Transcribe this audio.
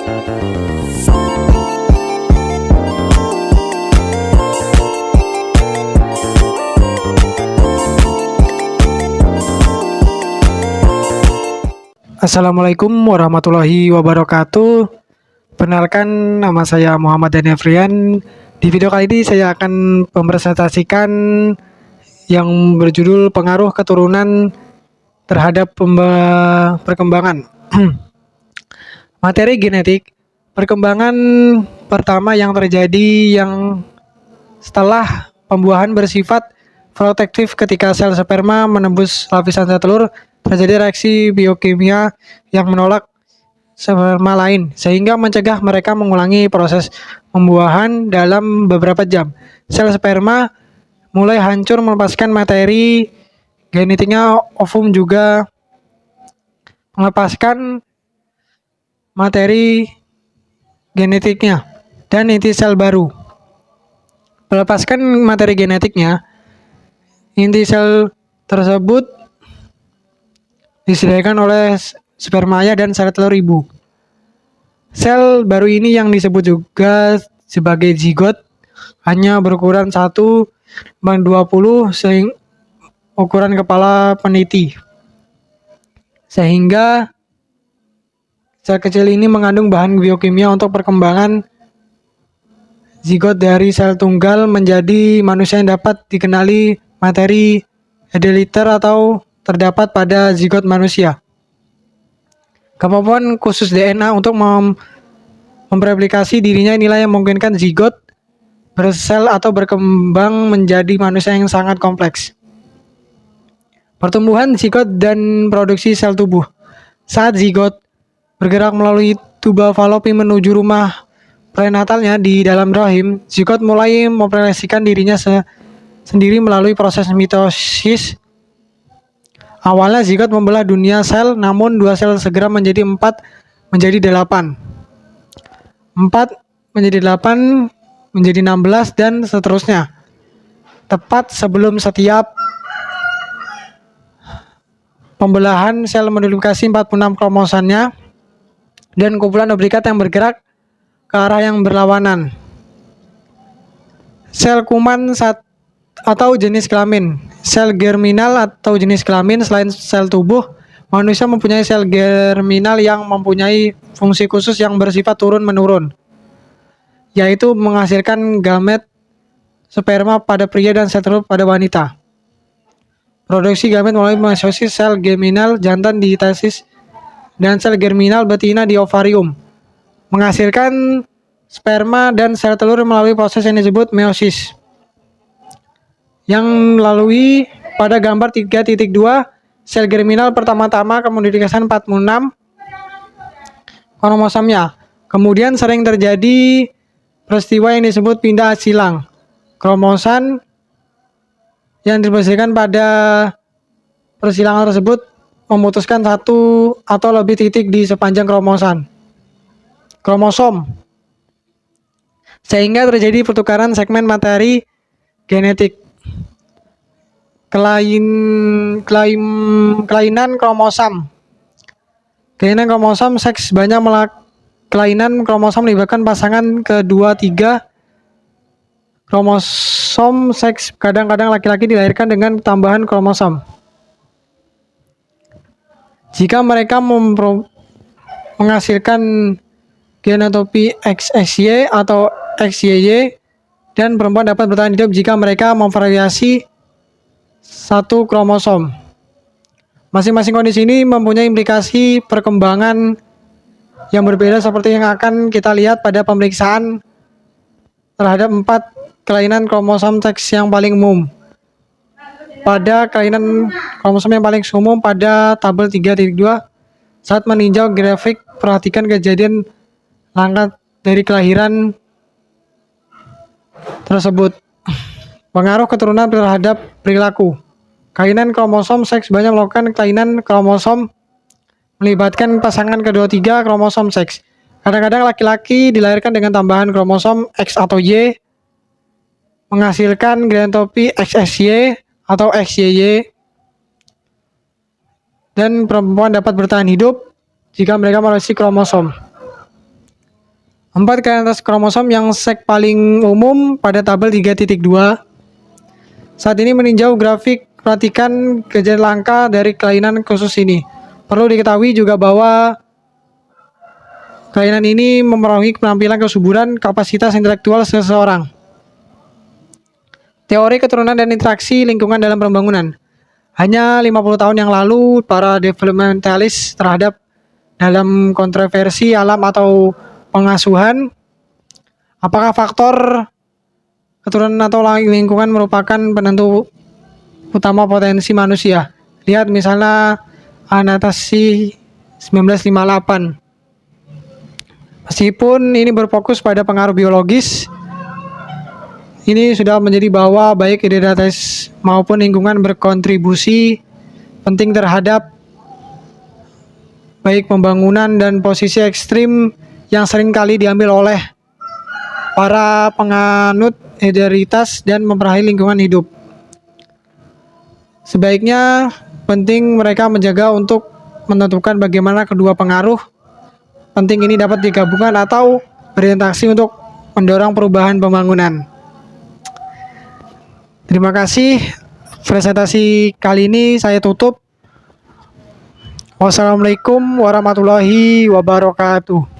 Assalamualaikum warahmatullahi wabarakatuh. Perkenalkan, nama saya Muhammad Danefrian. Di video kali ini saya akan mempresentasikan yang berjudul pengaruh keturunan terhadap perkembangan. Materi genetik. Perkembangan pertama yang terjadi yang setelah pembuahan bersifat protektif ketika sel sperma menembus lapisan sel telur, terjadi reaksi biokimia yang menolak sperma lain sehingga mencegah mereka mengulangi proses pembuahan dalam beberapa jam. Sel sperma mulai hancur melepaskan materi genetiknya. Ovum juga melepaskan materi genetiknya dan inti sel baru. Melepaskan materi genetiknya, inti sel tersebut disediakan oleh sperma ayah dan sel telur ibu. Sel baru ini yang disebut juga sebagai zigot hanya berukuran 1/20 sehingga ukuran kepala peniti. Sehingga sel kecil ini mengandung bahan biokimia untuk perkembangan zigot dari sel tunggal menjadi manusia yang dapat dikenali materi hedeliter atau terdapat pada zigot manusia. Kemampuan khusus DNA untuk memreplikasi dirinya inilah yang memungkinkan zigot bersel atau berkembang menjadi manusia yang sangat kompleks. Pertumbuhan zigot dan produksi sel tubuh. Saat zigot bergerak melalui tuba falopi menuju rumah prenatalnya di dalam rahim, zigot mulai memproyeksikan dirinya sendiri melalui proses mitosis. Awalnya zigot membelah dunia sel, namun dua sel segera menjadi 4 menjadi 8. 4 menjadi 8 menjadi 16 dan seterusnya. Tepat sebelum setiap pembelahan, sel menduplikasi 46 kromosomnya dan kumpulan duplikat yang bergerak ke arah yang berlawanan. Sel kuman atau jenis kelamin. Sel germinal atau jenis kelamin. Selain sel tubuh, manusia mempunyai sel germinal yang mempunyai fungsi khusus yang bersifat turun-menurun, yaitu menghasilkan gamet sperma pada pria dan sel telur pada wanita. Produksi gamet melalui meiosis sel germinal jantan di testis dan sel germinal betina di ovarium. Menghasilkan sperma dan sel telur melalui proses yang disebut meiosis. Yang melalui pada gambar 3.2, sel germinal pertama-tama kemudian 46 kromosomnya. Kemudian sering terjadi peristiwa yang disebut pindah silang. Kromosom yang dibersihkan pada persilangan tersebut memutuskan satu atau lebih titik di sepanjang kromosom. Sehingga terjadi pertukaran segmen materi genetik. Kelainan kromosom. Kelainan kromosom seks banyak kelainan kromosom melibatkan pasangan kedua 3 kromosom seks. Kadang-kadang laki-laki dilahirkan dengan tambahan kromosom. Jika mereka menghasilkan genotopi XXY atau XYY, dan perempuan dapat bertahan hidup jika mereka memvariasi 1 kromosom. Masing-masing kondisi ini mempunyai implikasi perkembangan yang berbeda seperti yang akan kita lihat pada pemeriksaan terhadap 4 kelainan kromosom seks yang paling umum. Pada kelainan kromosom yang paling umum pada tabel 3.2, saat meninjau grafik, perhatikan kejadian langkah dari kelahiran tersebut. Pengaruh keturunan terhadap perilaku. Kelainan kromosom seks banyak melakukan kelainan kromosom melibatkan pasangan kedua 3 kromosom seks. Kadang-kadang laki-laki dilahirkan dengan tambahan kromosom X atau Y, menghasilkan genotopi XXY atau XYY, dan perempuan dapat bertahan hidup jika mereka melebihi kromosom. 4. Kelainan kromosom yang seks paling umum pada tabel 3.2. Saat ini meninjau grafik, perhatikan gejala langka dari kelainan khusus ini. Perlu diketahui juga bahwa kelainan ini mempengaruhi penampilan, kesuburan, kapasitas intelektual seseorang. Teori keturunan dan interaksi lingkungan dalam pembangunan. Hanya 50 tahun yang lalu, para developmentalis terhadap dalam kontroversi alam atau pengasuhan, apakah faktor keturunan atau lingkungan merupakan penentu utama potensi manusia. Lihat misalnya Anatasi 1958. Meskipun ini berfokus pada pengaruh biologis, ini sudah menjadi bahwa baik identitas maupun lingkungan berkontribusi penting terhadap baik pembangunan dan posisi ekstrim yang seringkali diambil oleh para penganut hederitas dan memperahi lingkungan hidup. Sebaiknya penting mereka menjaga untuk menentukan bagaimana kedua pengaruh penting ini dapat digabungkan atau berinteraksi untuk mendorong perubahan pembangunan. Terima kasih. Presentasi kali ini saya tutup. Wassalamualaikum warahmatullahi wabarakatuh.